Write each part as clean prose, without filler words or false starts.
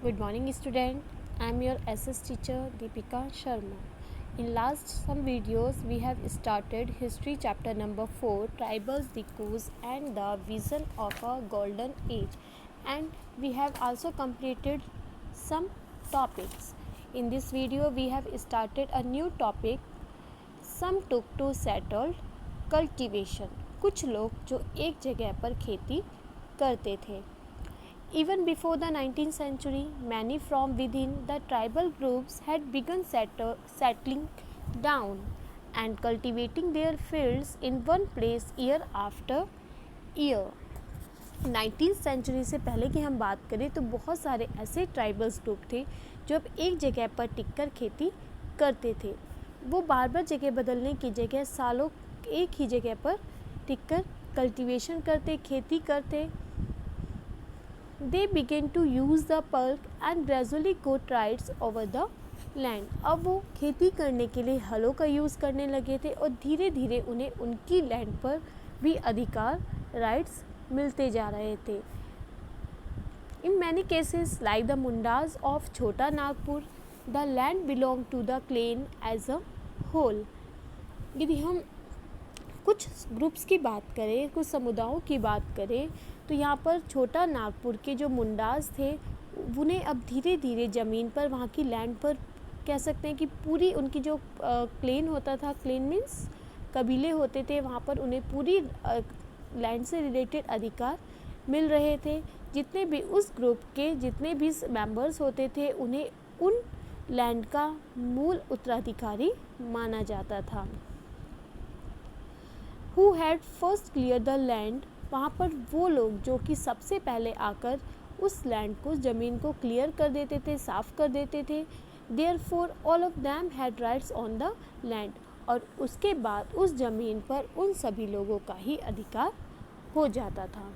Good morning student. I am your SS teacher Deepika Sharma. In last some videos we have started history chapter number 4 tribals, the cause and the vision of a golden age, and we have also completed some topics. In this video we have started a new topic. Some took to settled cultivation. कुछ लोग जो एक जगह पर खेती करते थे. Even before the 19th century, many from within the tribal groups had begun settling down and cultivating their fields in one place year after year. 19th century से पहले की हम बात करें तो बहुत सारे ऐसे ट्राइबल्स ग्रुप थे जो अब एक जगह पर टिककर खेती करते थे. वो बार बार जगह बदलने की जगह सालों एक ही जगह पर टिककर कल्टीवेशन करते, खेती करते. They began to use the plough and gradually got rights over the land. अब वो खेती करने के लिए हलों का यूज़ करने लगे थे और धीरे धीरे उन्हें उनकी लैंड पर भी अधिकार राइट्स मिलते जा रहे थे. In many cases like the Mundas of छोटा Nagpur, the land belonged to the clan as a whole. यदि हम कुछ ग्रुप्स की बात करें, कुछ समुदायों की बात करें, तो यहाँ पर छोटा नागपुर के जो मुंडास थे उन्हें अब धीरे धीरे ज़मीन पर, वहाँ की लैंड पर कह सकते हैं कि पूरी उनकी जो क्लेन होता था, क्लेन मीन्स कबीले होते थे, वहाँ पर उन्हें पूरी लैंड से रिलेटेड अधिकार मिल रहे थे. जितने भी उस ग्रुप के जितने भी मेंबर्स होते थे उन्हें उन लैंड का मूल उत्तराधिकारी माना जाता था. Who had first cleared the land, वहाँ पर वो लोग जो कि सबसे पहले आकर उस लैंड को, ज़मीन को क्लियर कर देते थे, साफ़ कर देते थे. Therefore all of them had rights on the land. और उसके बाद उस ज़मीन पर उन सभी लोगों का ही अधिकार हो जाता था.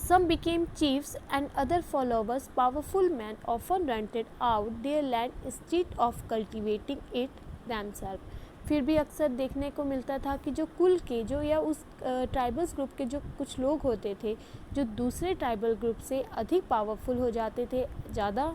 Some became chiefs and other followers. Powerful men often rented out their land instead of cultivating it themselves. फिर भी अक्सर देखने को मिलता था कि जो कुल के जो या उस ट्राइबल्स ग्रुप के जो कुछ लोग होते थे जो दूसरे ट्राइबल ग्रुप से अधिक पावरफुल हो जाते थे, ज़्यादा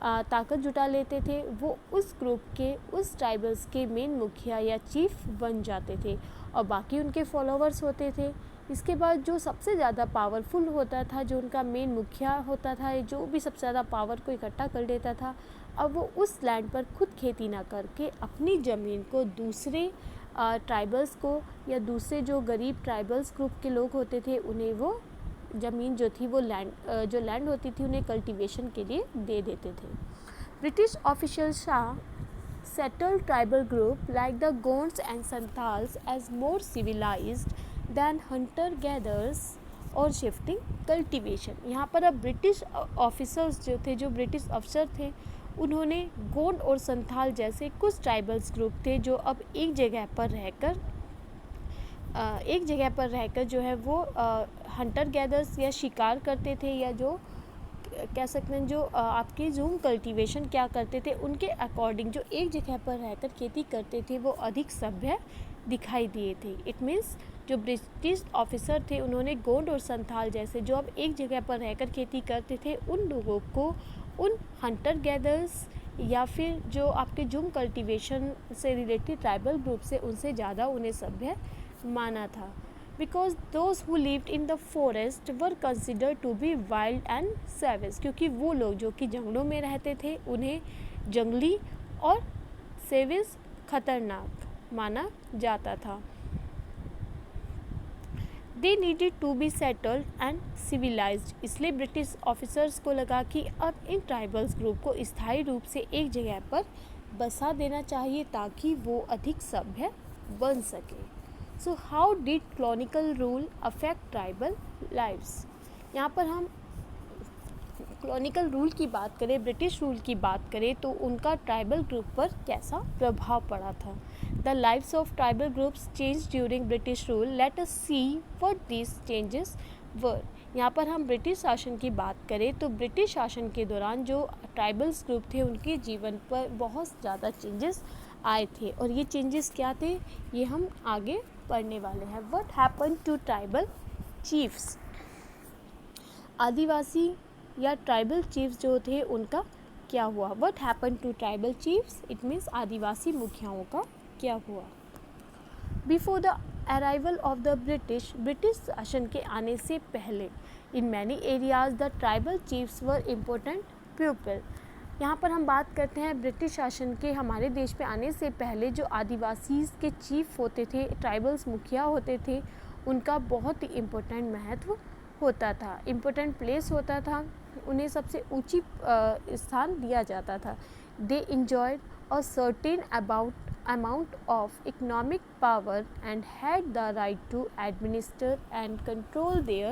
ताकत जुटा लेते थे, वो उस ग्रुप के, उस ट्राइबल्स के मेन मुखिया या चीफ बन जाते थे और बाकी उनके फॉलोअर्स होते थे. इसके बाद जो सबसे ज़्यादा पावरफुल होता था, जो उनका मेन मुखिया होता था, जो भी सबसे ज़्यादा पावर को इकट्ठा कर लेता था, अब वो उस लैंड पर खुद खेती ना करके अपनी ज़मीन को दूसरे ट्राइबल्स को या दूसरे जो गरीब ट्राइबल्स ग्रुप के लोग होते थे उन्हें वो ज़मीन जो थी, वो लैंड होती थी, उन्हें कल्टीवेशन के लिए दे देते थे. British official Shah settled tribal group like the Gonds and Santals as more civilized than hunter gatherers और शिफ्टिंग कल्टीवेशन. यहाँ पर अब ब्रिटिश ऑफिसर्स जो थे, जो ब्रिटिश अफसर थे, उन्होंने गोंड और संथाल जैसे कुछ ट्राइबल्स ग्रुप थे जो अब एक जगह पर रहकर जो है वो हंटर गैदर्स या शिकार करते थे, या जो कह सकते हैं जो आपके जूम कल्टीवेशन क्या करते थे उनके अकॉर्डिंग जो एक जगह पर रहकर खेती करते थे वो अधिक सभ्य दिखाई दिए थे. इट मीन्स जो ब्रिटिश ऑफिसर थे उन्होंने गोंड और संथाल जैसे जो अब एक जगह पर रहकर खेती करते थे उन लोगों को उन हंटर गैदर्स या फिर जो आपके जूम कल्टीवेशन से रिलेटेड ट्राइबल ग्रुप से उनसे ज़्यादा उन्हें सभ्य माना था. Because those who lived in the forest were considered to be wild and savage. क्योंकि वो लोग जो कि जंगलों में रहते थे उन्हें जंगली और सेविज, खतरनाक माना जाता था. They needed to be settled and civilized. इसलिए ब्रिटिश ऑफिसर्स को लगा कि अब इन ट्राइबल्स ग्रुप को स्थायी रूप से एक जगह पर बसा देना चाहिए ताकि वो अधिक सभ्य बन सके. So how did colonial rule affect tribal lives. यहाँ पर हम कॉलोनियल रूल की बात करें, ब्रिटिश रूल की बात करें तो उनका ट्राइबल ग्रुप पर कैसा प्रभाव पड़ा था. The lives of tribal groups change during British rule. Let us see what these changes were. यहाँ पर हम ब्रिटिश शासन की बात करें तो ब्रिटिश शासन के दौरान जो ट्राइबल्स ग्रुप थे उनके जीवन पर बहुत ज़्यादा चेंजेस आए थे और ये चेंजेस क्या थे ये हम आगे पढ़ने वाले हैं. What happen to tribal chiefs. Adivasi या ट्राइबल चीफ्स जो थे उनका क्या हुआ। What happen to tribal chiefs, it means Adivasi मुखियाओं का क्या हुआ। Before the arrival of the British शासन के आने से पहले in many areas the tribal chiefs were important people. यहाँ पर हम बात करते हैं ब्रिटिश शासन के हमारे देश पे आने से पहले जो आदिवासी के चीफ होते थे, ट्राइबल्स मुखिया होते थे, उनका बहुत ही इम्पोर्टेंट महत्व होता था, इम्पोर्टेंट प्लेस होता था, उन्हें सबसे ऊंची स्थान दिया जाता था। They enjoyed a certain amount of economic power and had the right to administer and control their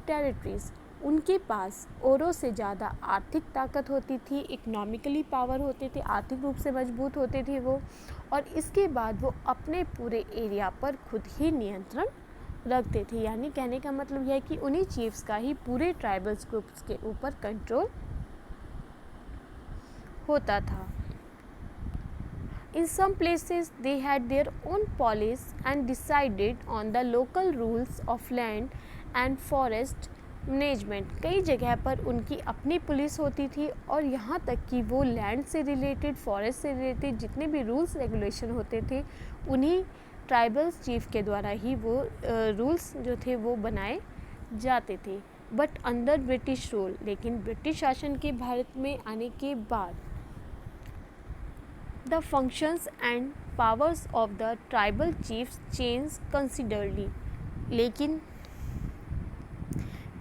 territories. उनके पास औरों से ज़्यादा आर्थिक ताकत होती थी, इकोनॉमिकली पावर होते थे, आर्थिक रूप से मजबूत होते थे वो, और इसके बाद वो अपने पूरे एरिया पर खुद ही नियंत्रण रखते थे। यानी कहने का मतलब यह है कि उन्हीं चीफ्स का ही पूरे ट्राइबल्स ग्रुप्स के ऊपर कंट्रोल होता था। In some places they had their own police and decided on the local rules of land and forest management. कई जगह पर उनकी अपनी पुलिस होती थी और यहाँ तक कि वो लैंड से रिलेटेड, फॉरेस्ट से रिलेटेड जितने भी रूल्स रेगुलेशन होते थे उन्हीं ट्राइबल्स चीफ के द्वारा ही वो रूल्स जो थे वो बनाए जाते थे। बट अंडर ब्रिटिश रूल, लेकिन ब्रिटिश शासन के भारत में आने के बाद the functions and powers of the tribal chiefs changed considerably। लेकिन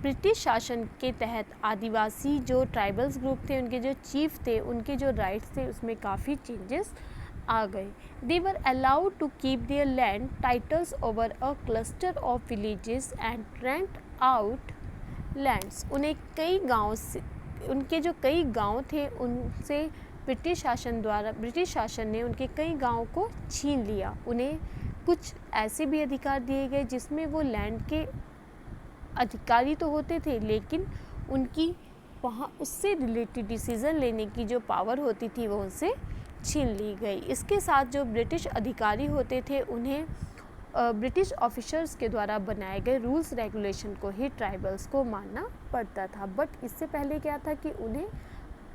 ब्रिटिश शासन के तहत आदिवासी जो ट्राइबल्स ग्रुप थे, उनके जो चीफ थे, उनके जो राइट्स थे उसमें काफ़ी चेंजेस आ गए। They were allowed to keep their land titles over a cluster of villages and rent out lands. उन्हें कई गाँव से, उनके जो कई गाँव थे उनसे ब्रिटिश शासन ने उनके कई गाँव को छीन लिया। उन्हें कुछ ऐसे भी अधिकार दिए गए जिसमें वो लैंड के अधिकारी तो होते थे, लेकिन उनकी वहाँ उससे रिलेटेड डिसीज़न लेने की जो पावर होती थी वो उनसे छीन ली गई। इसके साथ जो ब्रिटिश अधिकारी होते थे उन्हें ब्रिटिश ऑफिसर्स के द्वारा बनाए गए रूल्स रेगुलेशन को ही ट्राइबल्स को मानना पड़ता था। बट इससे पहले क्या था कि उन्हें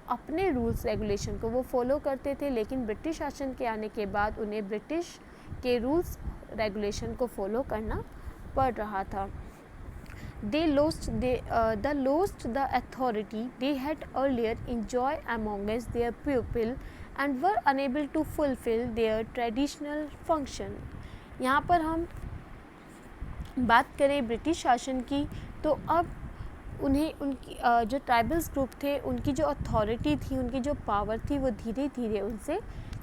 अपने रूल्स रेगुलेशन को वो फॉलो करते थे, लेकिन ब्रिटिश शासन के आने के बाद उन्हें ब्रिटिश के रूल्स रेगुलेशन को फॉलो करना पड़ रहा था। They lost the authority they had earlier enjoyed amongst their people and were unable to fulfill their traditional function। यहाँ पर हम बात करें ब्रिटिश शासन की, तो अब उन्हें उनकी जो ट्राइबल्स ग्रुप थे उनकी जो अथॉरिटी थी, उनकी जो पावर थी वो धीरे धीरे उनसे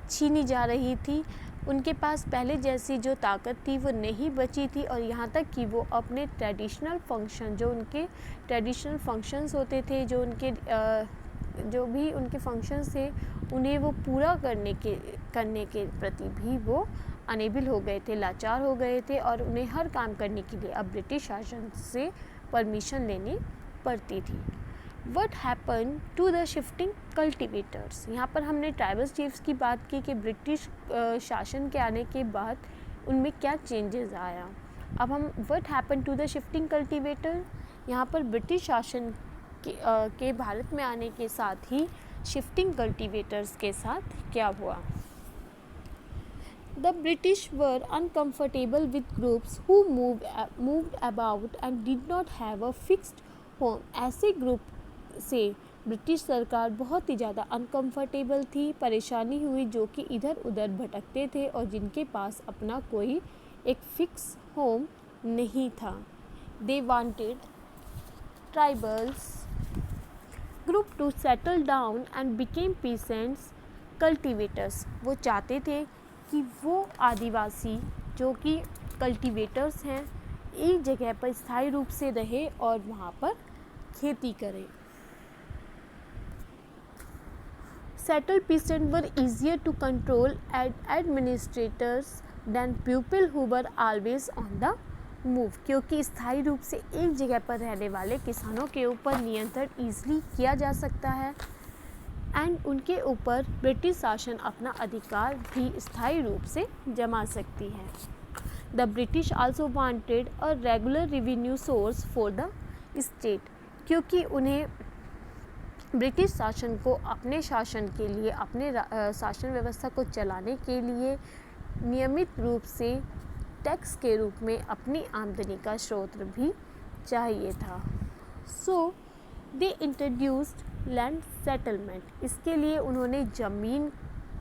छीनी जा रही थी। उनके पास पहले जैसी जो ताकत थी वो नहीं बची थी, और यहाँ तक कि वो अपने ट्रेडिशनल फंक्शन, जो उनके ट्रेडिशनल फंक्शंस होते थे, जो उनके जो भी उनके फंक्शंस थे उन्हें वो पूरा करने के प्रति भी वो अनेबल हो गए थे, लाचार हो गए थे, और उन्हें हर काम करने के लिए अब ब्रिटिश शासन से परमिशन लेनी पड़ती थी। What happened to the shifting cultivators? यहाँ पर हमने ट्राइबल चीफ्स की बात की कि ब्रिटिश शासन के आने के बाद उनमें क्या चेंजेस आया। अब हम What happened to the shifting cultivator, यहाँ पर ब्रिटिश शासन के भारत में आने के साथ ही शिफ्टिंग कल्टीवेटर्स के साथ क्या हुआ। The British were uncomfortable with groups who moved about and did not have a fixed home। ऐसे ग्रुप से ब्रिटिश सरकार बहुत ही ज़्यादा अनकम्फर्टेबल थी, परेशानी हुई, जो कि इधर उधर भटकते थे और जिनके पास अपना कोई एक फिक्स होम नहीं था। They wanted tribals group to settle down and became peasants cultivators। वो चाहते थे कि वो आदिवासी जो कि कल्टीवेटर्स हैं एक जगह पर स्थायी रूप से रहे और वहाँ पर खेती करें। Settled peasants were easier to control administrators than people who were always on the move। क्योंकि स्थायी रूप से एक जगह पर रहने वाले किसानों के ऊपर नियंत्रण ईजिली किया जा सकता है एंड उनके ऊपर ब्रिटिश शासन अपना अधिकार भी स्थायी रूप से जमा सकती है। The British also wanted a regular revenue source for the state. क्योंकि उन्हें ब्रिटिश शासन को अपने शासन के लिए, अपने शासन व्यवस्था को चलाने के लिए नियमित रूप से टैक्स के रूप में अपनी आमदनी का स्रोत भी चाहिए था। सो दे इंट्रोड्यूस्ड लैंड सेटलमेंट। इसके लिए उन्होंने ज़मीन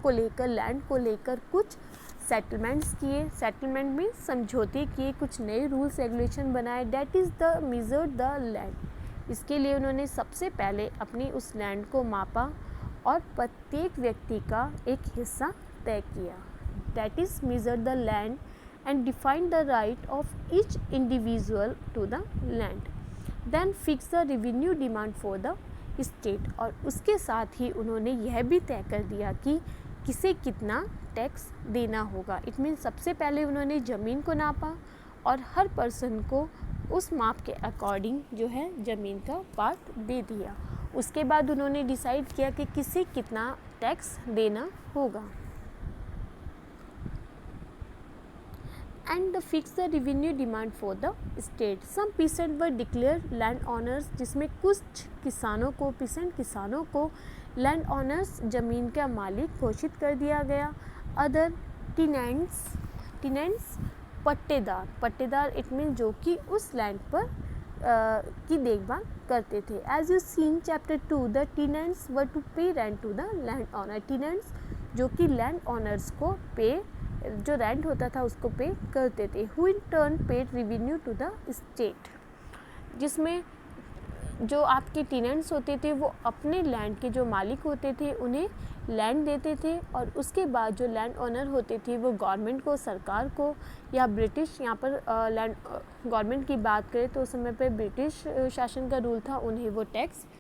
को लेकर, लैंड को लेकर कुछ सेटलमेंट्स किए। सेटलमेंट में समझौते किए, कुछ नए रूल्स रेगुलेशन बनाए। That is the major the land. इसके लिए उन्होंने सबसे पहले अपनी उस लैंड को मापा और प्रत्येक व्यक्ति का एक हिस्सा तय किया। That is measure the land and define the right of each individual to the land. Then fix the revenue demand for the state. और उसके साथ ही उन्होंने यह भी तय कर दिया कि किसे कितना टैक्स देना होगा। इट मीन सबसे पहले उन्होंने ज़मीन को नापा और हर पर्सन को उस माप के अकॉर्डिंग जो है ज़मीन का पार्ट दे दिया। उसके बाद उन्होंने डिसाइड किया कि किसे कितना टैक्स देना होगा। And the fix the revenue demand for the state. Some peasant were declare land owners, जिसमें कुछ किसानों को, पीसेंट किसानों को लैंड ऑनर्स, ज़मीन का मालिक घोषित कर दिया गया। अदर टिनेंट्स पट्टेदार। पट्टेदार इट मीन जो कि उस लैंड पर की देखभाल करते थे। As you see in chapter 2, the tenants were to pay rent to the land owner. Tenants जो कि लैंड ऑनर्स को पे, जो रेंट होता था उसको पे करते थे। Who in turn paid revenue to the state, जिसमें जो आपके टेनेंट्स होते थे वो अपने लैंड के जो मालिक होते थे उन्हें लैंड देते थे, और उसके बाद जो लैंड ओनर होते थे वो गवर्नमेंट को, सरकार को, या ब्रिटिश, यहाँ पर लैंड गवर्नमेंट की बात करें तो उस समय पे ब्रिटिश शासन का रूल था, उन्हें वो टैक्स